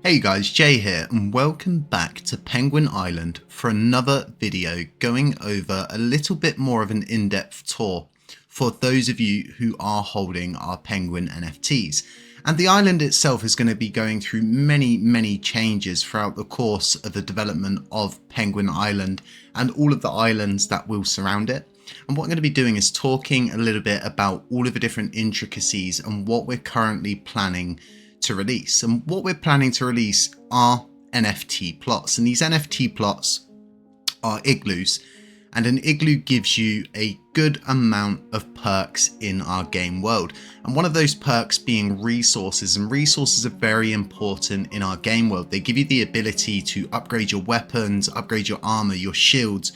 Hey guys, Jay here and welcome back to Penguin Island for another video going over a little bit more of an in-depth tour for those of you who are holding our Penguin NFTs. And the island itself is going to be going through many changes throughout the course of the development of Penguin Island and all of the islands that will surround it. And what I'm going to be doing is talking a little bit about all of the different intricacies and what we're currently planning to release. And what we're planning to release are NFT plots, and these NFT plots are igloos, and an igloo gives you a good amount of perks in our game world, and one of those perks being resources. And resources are very important in our game world. They give you the ability to upgrade your weapons, upgrade your armor, your shields,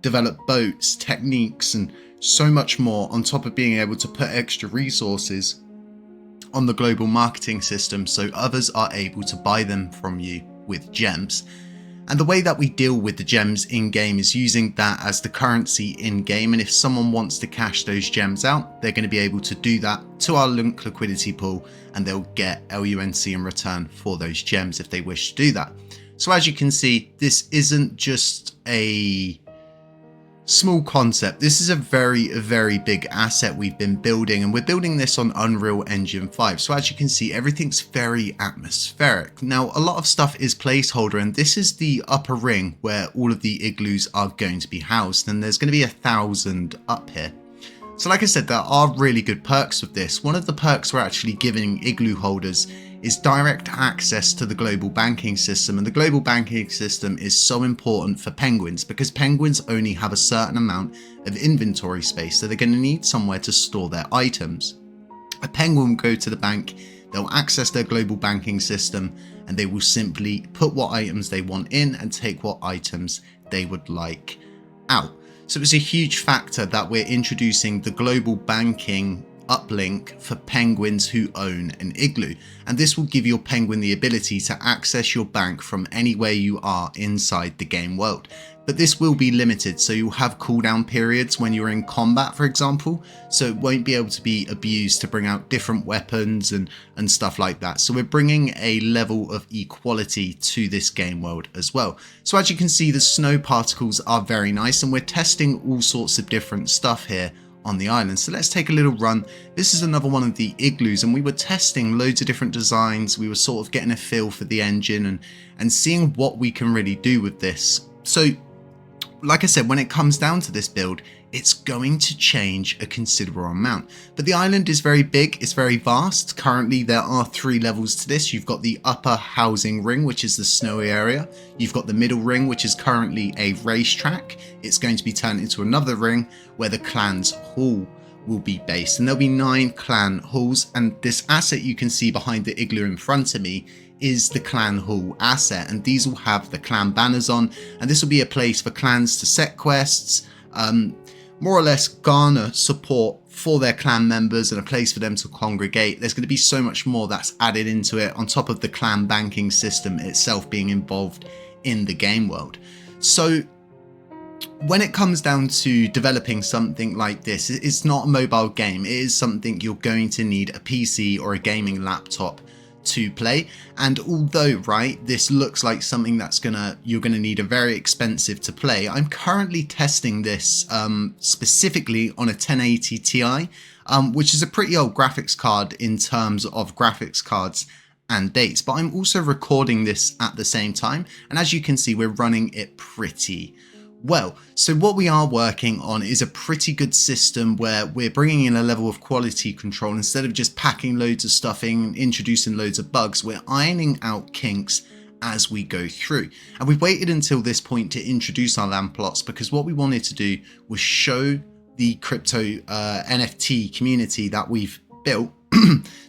develop boats, techniques, and so much more, on top of being able to put extra resources on the global marketing system so others are able to buy them from you with gems. And the way that we deal with the gems in game is using that as the currency in game, and if someone wants to cash those gems out, they're going to be able to do that to our LUNC liquidity pool, and they'll get LUNC in return for those gems if they wish to do that. So as you can see, this isn't just a small concept. This is a very big asset we've been building, and we're building this on Unreal Engine 5. So as you can see, everything's very atmospheric. Now, a lot of stuff is placeholder, and this is the upper ring where all of the igloos are going to be housed, and there's going to be 1,000 up here. So like I said, there are really good perks with this. One of the perks we're actually giving igloo holders is direct access to the global banking system. And the global banking system is so important for penguins because penguins only have a certain amount of inventory space, so they're going to need somewhere to store their items. A penguin will go to the bank, they'll access their global banking system, and they will simply put what items they want in and take what items they would like out. So it's a huge factor that we're introducing the global banking uplink for penguins who own an igloo, and this will give your penguin the ability to access your bank from anywhere you are inside the game world. But this will be limited, so you'll have cooldown periods when you're in combat, for example, so it won't be able to be abused to bring out different weapons and stuff like that. So we're bringing a level of equality to this game world as well. So as you can see, the snow particles are very nice, and we're testing all sorts of different stuff here on the island. So let's take a little run. This is another one of the igloos, and we were testing loads of different designs. We were sort of getting a feel for the engine and seeing what we can really do with this. So like I said, when it comes down to this build, it's going to change a considerable amount. But the island is very big, it's very vast. Currently there are 3 levels to this. You've got the upper housing ring, which is the snowy area. You've got the middle ring, which is currently a racetrack. It's going to be turned into another ring where the clan's hall will be based, and there'll be 9 clan halls. And this asset you can see behind the igloo in front of me is the clan hall asset, and these will have the clan banners on, and this will be a place for clans to set quests, more or less garner support for their clan members, and a place for them to congregate. There's going to be so much more that's added into it, on top of the clan banking system itself being involved in the game world. So when it comes down to developing something like this, it's not a mobile game. It is something you're going to need a PC or a gaming laptop to play. And although this looks like something that's you're gonna need a very expensive to play, I'm currently testing this specifically on a 1080 Ti, which is a pretty old graphics card in terms of graphics cards and dates, but I'm also recording this at the same time, and as you can see, we're running it pretty well. So what we are working on is a pretty good system where we're bringing in a level of quality control. Instead of just packing loads of stuff in, introducing loads of bugs, we're ironing out kinks as we go through. And we've waited until this point to introduce our land plots, because what we wanted to do was show the crypto NFT community that we've built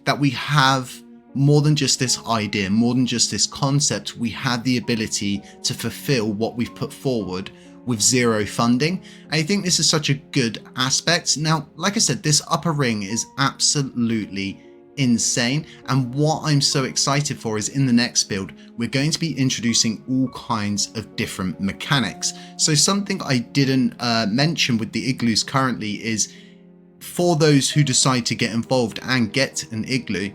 that we have more than just this idea, more than just this concept. We have the ability to fulfill what we've put forward with 0 funding. I think this is such a good aspect. Now, like I said, this upper ring is absolutely insane, and what I'm so excited for is in the next build we're going to be introducing all kinds of different mechanics. So something I didn't mention with the igloos currently is, for those who decide to get involved and get an igloo,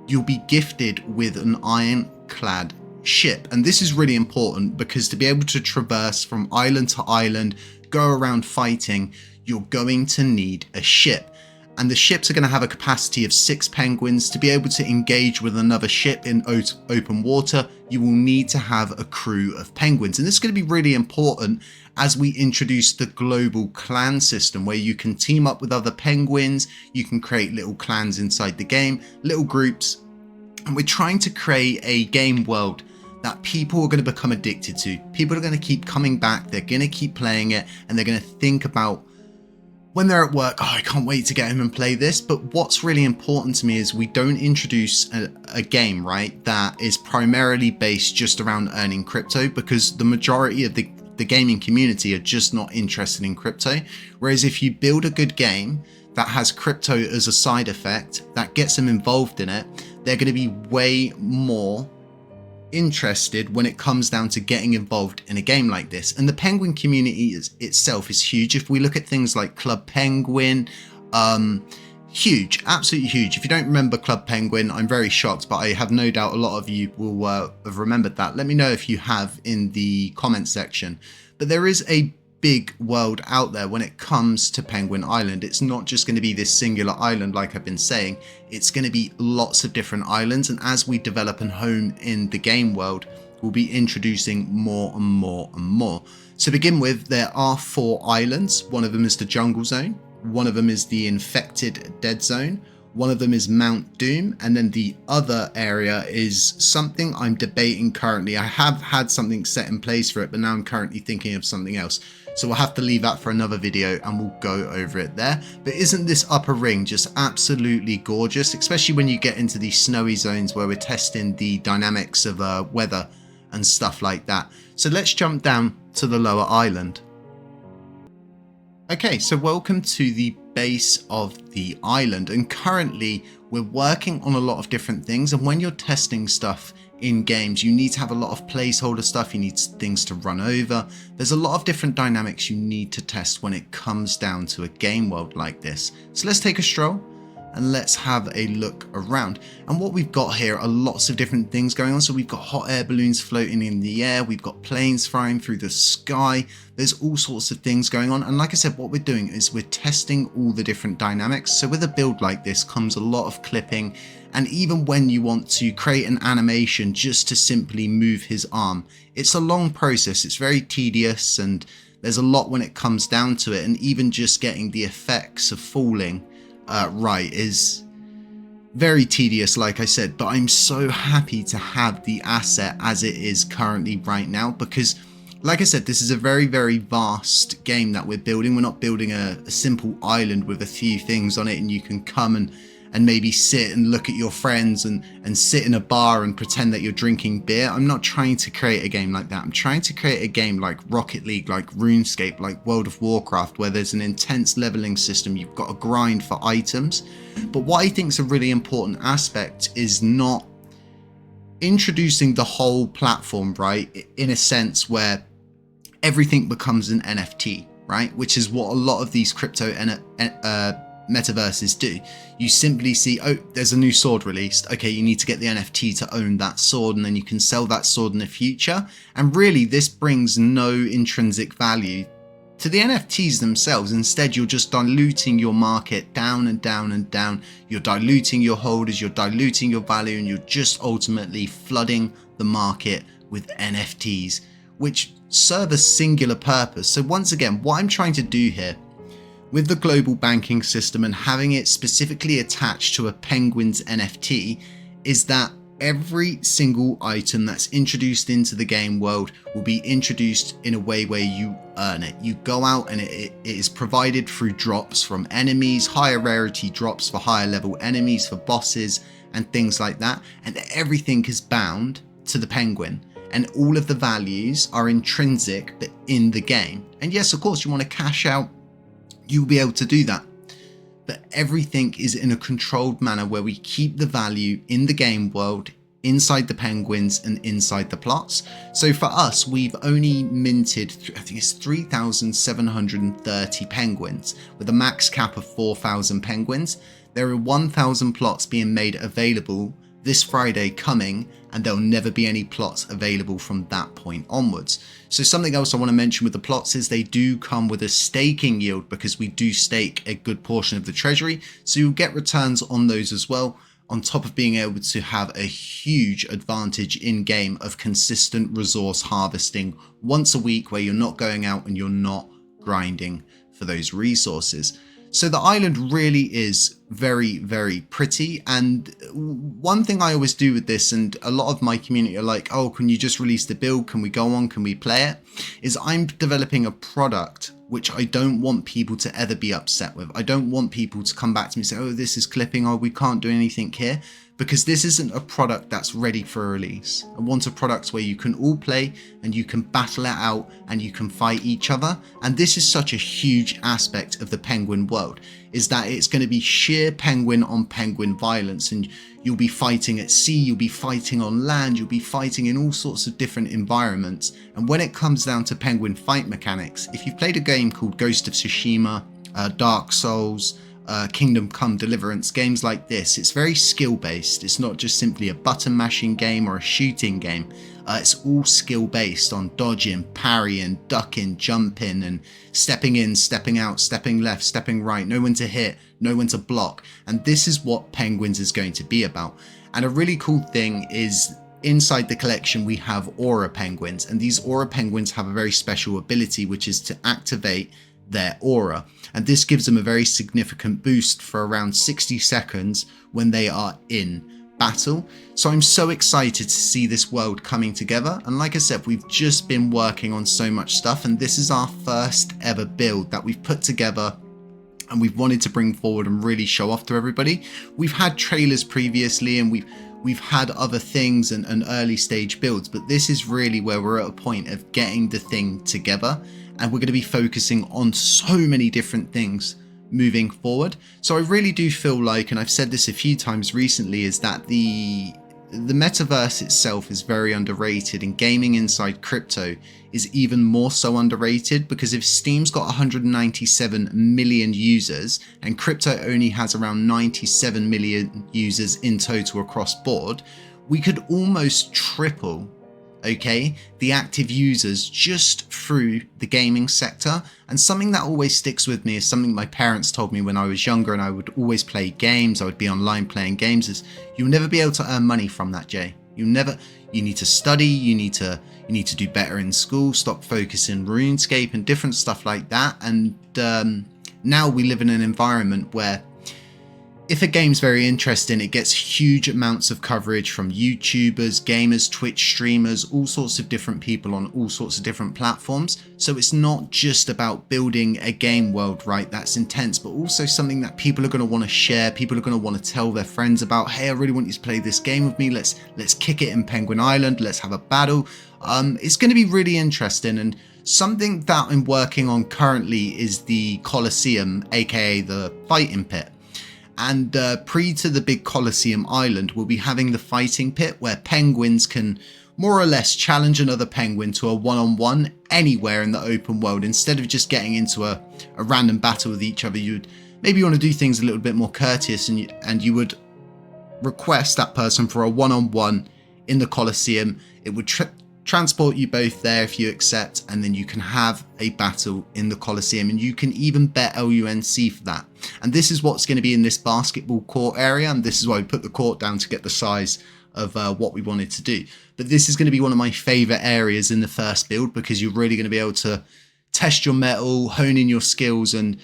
you'll be gifted with an iron clad ship. And this is really important because to be able to traverse from island to island, go around fighting, you're going to need a ship. And the ships are going to have a capacity of 6 penguins. To be able to engage with another ship in open water, you will need to have a crew of penguins. And this is going to be really important as we introduce the global clan system, where you can team up with other penguins, you can create little clans inside the game, little groups. And we're trying to create a game world that people are going to become addicted to. People are going to keep coming back, they're going to keep playing it, and they're going to think about when they're at work, oh, I can't wait to get home and play this. But what's really important to me is we don't introduce a game, right, that is primarily based just around earning crypto, because the majority of the gaming community are just not interested in crypto. Whereas if you build a good game that has crypto as a side effect, that gets them involved in it, they're going to be way more interested when it comes down to getting involved in a game like this. And the penguin community itself is huge. If we look at things like Club Penguin, huge, absolutely huge. If you don't remember Club Penguin, I'm very shocked, but I have no doubt a lot of you will have remembered that. Let me know if you have in the comment section. But there is a big world out there when it comes to Penguin Island. It's not just going to be this singular island like I've been saying. It's going to be lots of different islands, and as we develop and hone in the game world, we'll be introducing more and more and more. To begin with, there are 4 islands. One of them is the Jungle Zone, one of them is the Infected Dead Zone, one of them is Mount Doom, and then the other area is something I'm debating currently. I have had something set in place for it, but now I'm currently thinking of something else. So we'll have to leave that for another video and we'll go over it there. But isn't this upper ring just absolutely gorgeous, especially when you get into these snowy zones where we're testing the dynamics of weather and stuff like that. So let's jump down to the lower island. Okay, so welcome to the base of the island, and currently we're working on a lot of different things. And when you're testing stuff in games, you need to have a lot of placeholder stuff, you need things to run over. There's a lot of different dynamics you need to test when it comes down to a game world like this. So let's take a stroll and let's have a look around. And what we've got here are lots of different things going on. So we've got hot air balloons floating in the air, we've got planes flying through the sky, there's all sorts of things going on. And like I said, what we're doing is we're testing all the different dynamics. So with a build like this comes a lot of clipping, and even when you want to create an animation just to simply move his arm, it's a long process, it's very tedious, and there's a lot when it comes down to it. And even just getting the effects of falling right is very tedious, like I said. But I'm so happy to have the asset as it is currently right now, because like I said, this is a very, very vast game that we're building. We're not building a simple island with a few things on it and you can come and maybe sit and look at your friends and sit in a bar and pretend that you're drinking beer. I'm not trying to create a game like that. I'm trying to create a game like Rocket League, like RuneScape, like World of Warcraft, where there's an intense leveling system. You've got to grind for items. But what I think is a really important aspect is not introducing the whole platform, right, in a sense where everything becomes an NFT, right, which is what a lot of these crypto metaverses do. You simply see, oh, there's a new sword released, okay, you need to get the NFT to own that sword, and then you can sell that sword in the future. And really this brings no intrinsic value to the NFTs themselves. Instead, you're just diluting your market down and down and down. You're diluting your holders, you're diluting your value, and you're just ultimately flooding the market with NFTs, which serve a singular purpose. So once again, what I'm trying to do here with the global banking system and having it specifically attached to a Penguins NFT is that every single item that's introduced into the game world will be introduced in a way where you earn it. You go out and it is provided through drops from enemies, higher rarity drops for higher level enemies, for bosses and things like that. And everything is bound to the Penguin, and all of the values are intrinsic but in the game. And yes, of course, you want to cash out, you'll be able to do that. But everything is in a controlled manner where we keep the value in the game world, inside the Penguins and inside the plots. So for us, we've only minted, I think it's 3,730 Penguins with a max cap of 4,000 Penguins. There are 1,000 plots being made available this Friday coming, and there'll never be any plots available from that point onwards. So something else I want to mention with the plots is they do come with a staking yield, because we do stake a good portion of the treasury, so you'll get returns on those as well, on top of being able to have a huge advantage in game of consistent resource harvesting once a week, where you're not going out and you're not grinding for those resources. So the island really is very, very pretty. And one thing I always do with this, and a lot of my community are like, oh, can you just release the build? Can we go on? Can we play it? Is I'm developing a product which I don't want people to ever be upset with. I don't want people to come back to me and say, oh, this is clipping, or we can't do anything here, because this isn't a product that's ready for release. I want a product where you can all play and you can battle it out and you can fight each other. And this is such a huge aspect of the Penguin world, is that it's going to be sheer penguin on penguin violence, and you'll be fighting at sea, you'll be fighting on land, you'll be fighting in all sorts of different environments. And when it comes down to penguin fight mechanics, if you've played a game called Ghost of Tsushima, Dark Souls, Kingdom Come Deliverance, games like this, it's very skill based. It's not just simply a button mashing game or a shooting game. It's all skill based on dodging, parrying, ducking, jumping, and stepping in, stepping out, stepping left, stepping right, know when to hit, know when to block. And this is what Penguins is going to be about. And a really cool thing is, inside the collection we have aura penguins, and these aura penguins have a very special ability, which is to activate their aura, and this gives them a very significant boost for around 60 seconds when they are in battle. So I'm so excited to see this world coming together, and like I said, we've just been working on so much stuff, and this is our first ever build that we've put together and we've wanted to bring forward and really show off to everybody. We've had trailers previously, and we've had other things and early stage builds, but this is really where we're at a point of getting the thing together, and we're going to be focusing on so many different things moving forward. So I really do feel like, and I've said this a few times recently, is that the metaverse itself is very underrated, and gaming inside crypto is even more so underrated, because if Steam's got 197 million users and crypto only has around 97 million users in total across board, we could almost triple, okay, the active users just through the gaming sector. And something that always sticks with me is something my parents told me when I was younger and I would always play games, I would be online playing games, is you'll never be able to earn money from that, Jay. You need to study, you need to do better in school, stop focusing RuneScape and different stuff like that. And now we live in an environment where if a game's very interesting, it gets huge amounts of coverage from YouTubers, gamers, Twitch streamers, all sorts of different people on all sorts of different platforms. So it's not just about building a game world, right, that's intense, but also something that people are going to want to share, people are going to want to tell their friends about. Hey, I really want you to play this game with me, let's kick it in Penguin Island, let's have a battle. It's going to be really interesting. And something that I'm working on currently is the Colosseum, aka the fighting pit. And pre to the big Colosseum Island, we'll be having the fighting pit, where penguins can more or less challenge another penguin to a one-on-one anywhere in the open world. Instead of just getting into a random battle with each other, you'd maybe want to do things a little bit more courteous, and you would request that person for a one-on-one in the Colosseum. It would transport you both there if you accept, and then you can have a battle in the Colosseum, and you can even bet LUNC for that. And this is what's going to be in this basketball court area, and this is why we put the court down to get the size of what we wanted to do. But this is going to be one of my favorite areas in the first build, because you're really going to be able to test your mettle, hone in your skills, and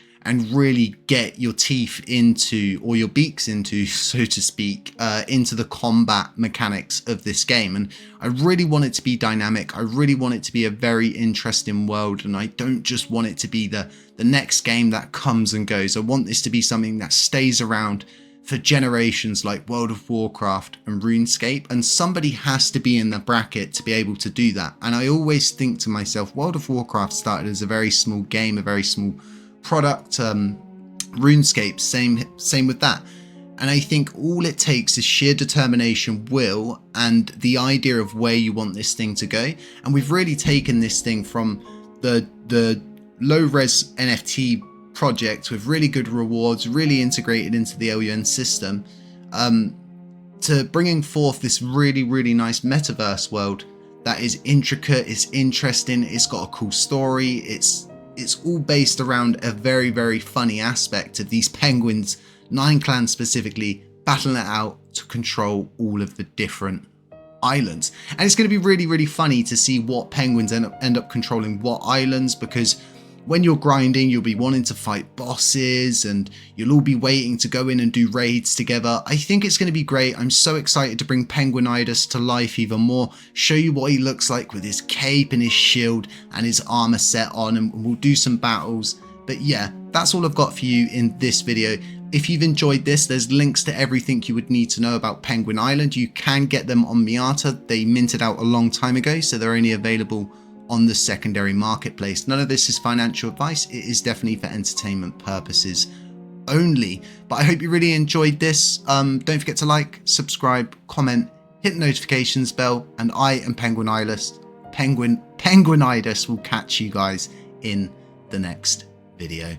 really get your teeth into, or your beaks into, so to speak, into the combat mechanics of this game. And I really want it to be dynamic. I really want it to be a very interesting world, and I don't just want it to be the next game that comes and goes. I want this to be something that stays around for generations, like World of Warcraft and RuneScape, and somebody has to be in the bracket to be able to do that. And I always think to myself, World of Warcraft started as a very small game, a very small product. RuneScape, same with that. And I think all it takes is sheer determination, will, and the idea of where you want this thing to go. And we've really taken this thing from the low-res NFT project with really good rewards, really integrated into the LUN system, to bringing forth this really nice metaverse world that is intricate, it's interesting, it's got a cool story, it's all based around a very funny aspect of these penguins, 9 clans specifically, battling it out to control all of the different islands. And it's going to be really funny to see what penguins end up controlling what islands, because when you're grinding, you'll be wanting to fight bosses and you'll all be waiting to go in and do raids together. I think it's going to be great. I'm so excited to bring Penguinitis to life even more, show you what he looks like with his cape and his shield and his armor set on, and we'll do some battles. But yeah, that's all I've got for you in this video. If you've enjoyed this, there's links to everything you would need to know about Penguin Island. You can get them on Miata. They minted out a long time ago, so they're only available on the secondary marketplace. None of this is financial advice. It is definitely for entertainment purposes only. But I hope you really enjoyed this. Don't forget to like, subscribe, comment, hit the notifications bell, and I am Penguinitis will catch you guys in the next video.